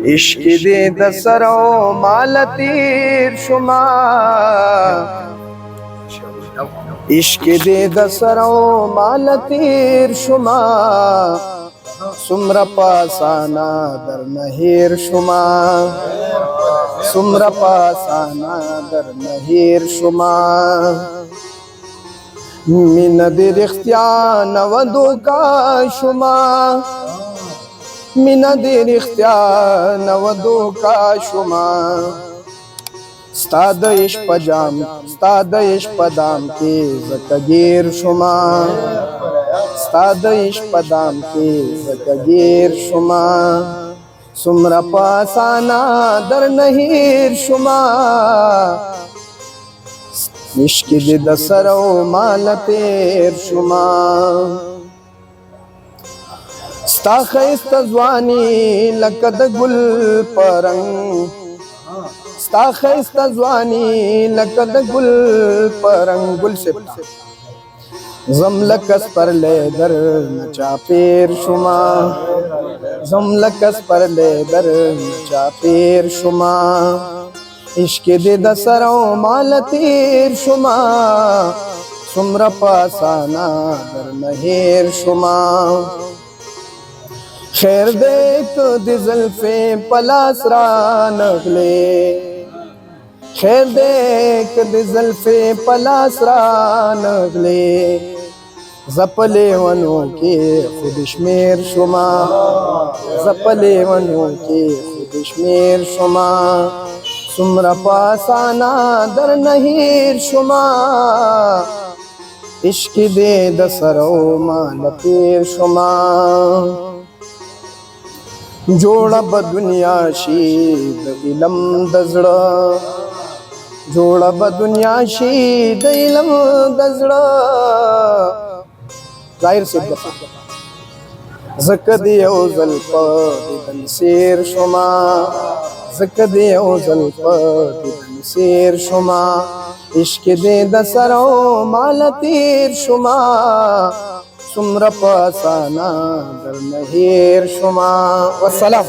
عشق دې د سرو مال تیر شما عشق دې د سرو مال تیر شما سمر پاسانا در نهیر شما سمر پاسانا در نهیر شما من دې رختیا نو دوکا شما مینا دې رښتیا نو دوکا شما ستا د عشق په جام ستا د عشق په دام کې زکه گیر شما ستا د عشق په دام کې زکه گیر شما څومره په اسانه در نهیر شما عشق دې د سرو مال تیر شما ستا خیست ځواني لکه د ګل پرنګ ستا خیست ځواني لکه د ګل پرنګ ګل سپتا زم لکس پر لیدر نچا پیر شما زم لکس پر لیدر نچا پیر شما عشق دې د سرو مال تیر شما څومره پاسانا در نهیر شما خیر دیکھ دی زلفیں پلاس را نغلے خیر دیکھ دی زلفیں پلاس را نغلے زپلے ونوں کے خود شمیر شما زپلے ونوں کے خود شمیر شما څومره پاسانا در نهیر شما عشق دې د سرو مال تیر شما جوړه به دنیا شي د علم د زړه جوړه به دنیا شي د علم د زړه ظاهر صدق زکه دې یو ځل په دیدن سیر شما زکه دې یو ځل په دیدن سیر شما عشق دې د سرو مال تیر شما څومره پاسانا در نهیر شما والسلام